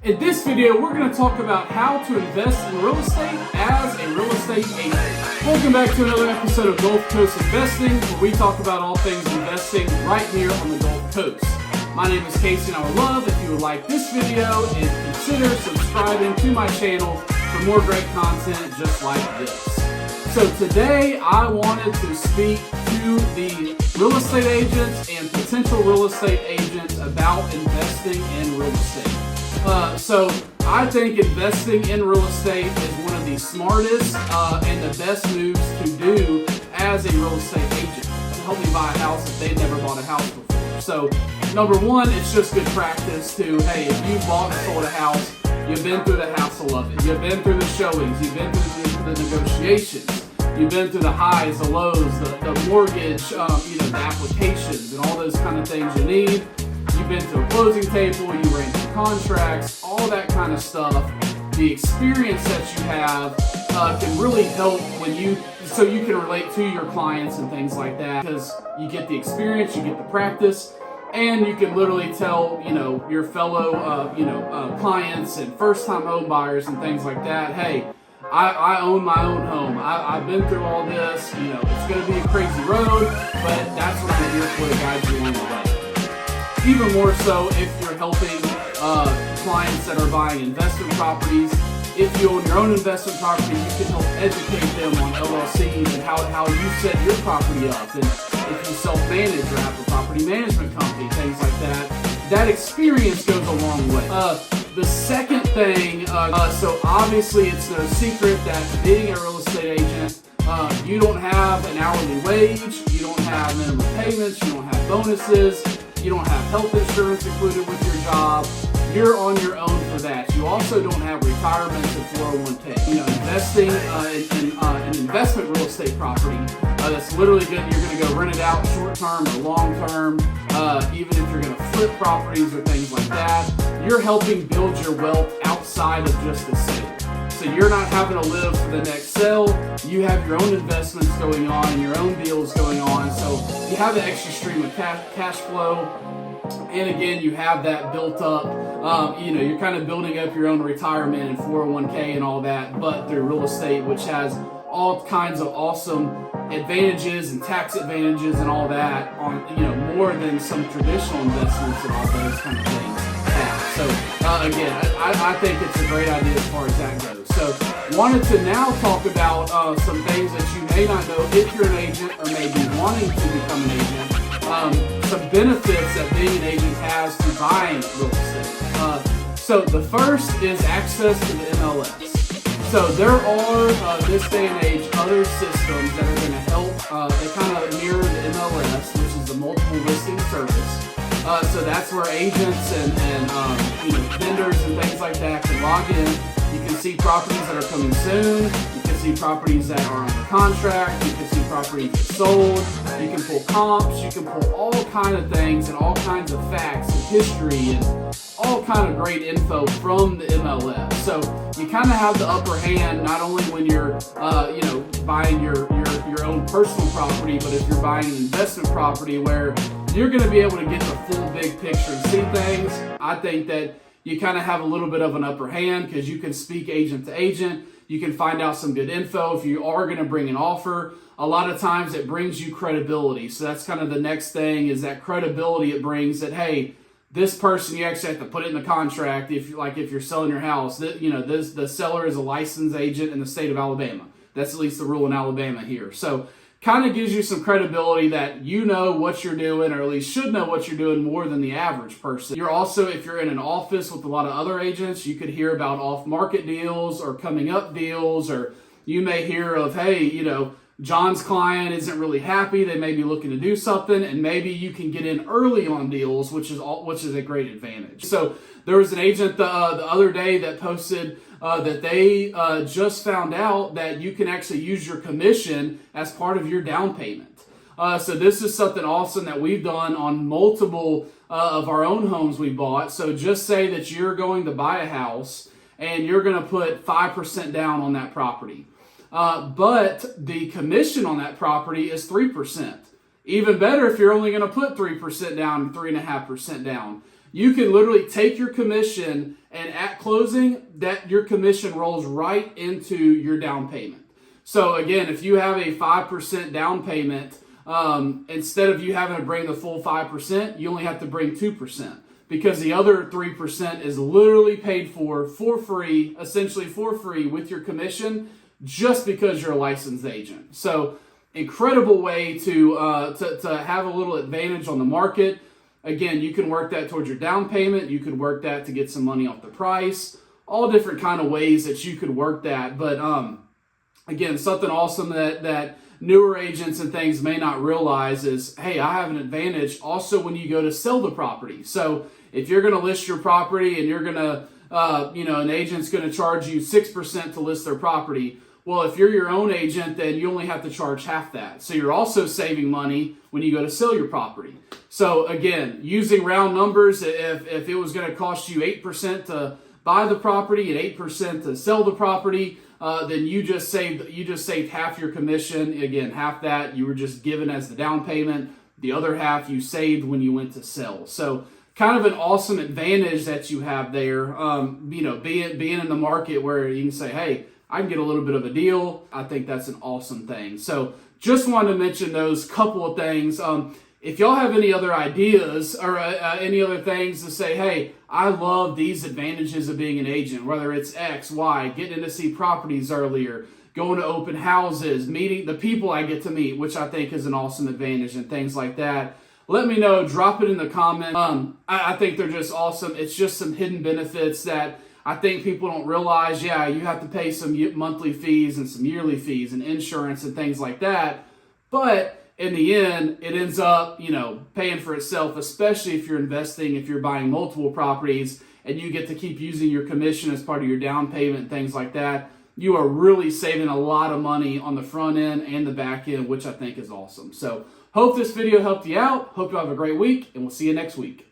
In this video, we're going to talk about how to invest in real estate as a real estate agent. Welcome back to another episode of Gulf Coast Investing, where we talk about all things investing right here on the Gulf Coast. My name is Casey, and I would love if you would like this video and consider subscribing to my channel for more great content just like this. So today, I wanted to speak to the real estate agents and potential real estate agents about investing in real estate. So I think investing in real estate is one of the smartest and the best moves to do as a real estate agent to help me buy a house if they've never bought a house before. So number one, it's just good practice to, hey, if you bought and sold a house, you've been through the hassle of it. You've been through the showings. You've been through the negotiations. You've been through the highs, the lows, the mortgage, the applications and all those kind of things you need. You've been to a closing table, you ran through contracts, all that kind of stuff. The experience that you have can really help so you can relate to your clients and things like that, because you get the experience, you get the practice, and you can literally tell, your fellow, clients and first-time home buyers and things like that, hey, I own my own home. I've been through all this. It's going to be a crazy road, but that's what I'm here for, to guide you along the way. Even more so if you're helping clients that are buying investment properties. If you own your own investment property, you can help educate them on LLCs and how you set your property up. And if you self-manage or have a property management company, things like that, that experience goes a long way. The second thing, so obviously it's no secret that being a real estate agent, you don't have an hourly wage, you don't have minimum payments, you don't have bonuses, you don't have health insurance included with your job. You're on your own for that. You also don't have retirement and 401k. Investing in an investment real estate property, that's literally good. You're going to go rent it out short term or long term, even if you're going to flip properties or things like that. You're helping build your wealth outside of just the sale. So you're not having to live for the next sale. You have your own investments going on and your own deals going on. So you have an extra stream of cash flow. And again, you have that built up. You're kind of building up your own retirement and 401k and all that, but through real estate, which has all kinds of awesome advantages and tax advantages and all that on, more than some traditional investments and all those kind of things have. So again, I think it's a great idea as far as that goes. So wanted to now talk about some things that you may not know if you're an agent or maybe wanting to become an agent. Some benefits that being an agent has to buying real estate. So the first is access to the MLS. So there are, this day and age, other systems that are going to help. They kind of mirror the MLS, which is the multiple listing service. So that's where agents and vendors and things like that can log in. You can see properties that are coming soon. You can see properties that are under contract. You can see properties that sold. You can pull comps. You can pull all kind of things and all kinds of facts and history and all kind of great info from the MLS. So you kind of have the upper hand not only when you're buying your own personal property, but if you're buying an investment property where you're going to be able to get the full big picture and see things. I think that you kind of have a little bit of an upper hand because you can speak agent to agent. You can find out some good info. If you are going to bring an offer, a lot of times it brings you credibility. So that's kind of the next thing, is that credibility it brings that, hey, this person, you actually have to put it in the contract. If you're selling your house, the seller is a licensed agent in the state of Alabama. That's at least the rule in Alabama here. So kind of gives you some credibility that you know what you're doing, or at least should know what you're doing more than the average person. You're also, if you're in an office with a lot of other agents, you could hear about off-market deals or coming up deals, or you may hear of, hey, John's client isn't really happy. They may be looking to do something, and maybe you can get in early on deals, which is a great advantage. So there was an agent the other day that posted that they just found out that you can actually use your commission as part of your down payment. So this is something awesome that we've done on multiple of our own homes we bought. So just say that you're going to buy a house and you're going to put 5% down on that property. But the commission on that property is 3%. Even better if you're only going to put 3% down and 3.5% down. you can literally take your commission, and at closing, that your commission rolls right into your down payment. So again, if you have a 5% down payment, instead of you having to bring the full 5%, you only have to bring 2%, because the other 3% is literally paid for free, essentially for free with your commission, just because you're a licensed agent. So incredible way to have a little advantage on the market. Again, you can work that towards your down payment. You could work that to get some money off the price. All different kind of ways that you could work that. But again, something awesome that newer agents and things may not realize is, hey, I have an advantage also when you go to sell the property. So if you're going to list your property and you're going to, an agent's going to charge you 6% to list their property. Well, if you're your own agent, then you only have to charge half that. So you're also saving money when you go to sell your property. So again, using round numbers, if it was going to cost you 8% to buy the property and 8% to sell the property, then you just saved half your commission. Again, half that you were just given as the down payment. The other half you saved when you went to sell. So kind of an awesome advantage that you have there. Being in the market where you can say, hey, I can get a little bit of a deal. I think that's an awesome thing. So just wanted to mention those couple of things. If y'all have any other ideas or any other things to say, hey, I love these advantages of being an agent, whether it's X, Y, getting to see properties earlier, going to open houses, meeting the people I get to meet, which I think is an awesome advantage, and things like that. Let me know. Drop it in the comments. I think they're just awesome. It's just some hidden benefits that I think people don't realize. Yeah, you have to pay some monthly fees and some yearly fees and insurance and things like that. But in the end, it ends up, paying for itself, especially if you're investing, if you're buying multiple properties and you get to keep using your commission as part of your down payment and things like that. You are really saving a lot of money on the front end and the back end, which I think is awesome. So hope this video helped you out. Hope you have a great week, and we'll see you next week.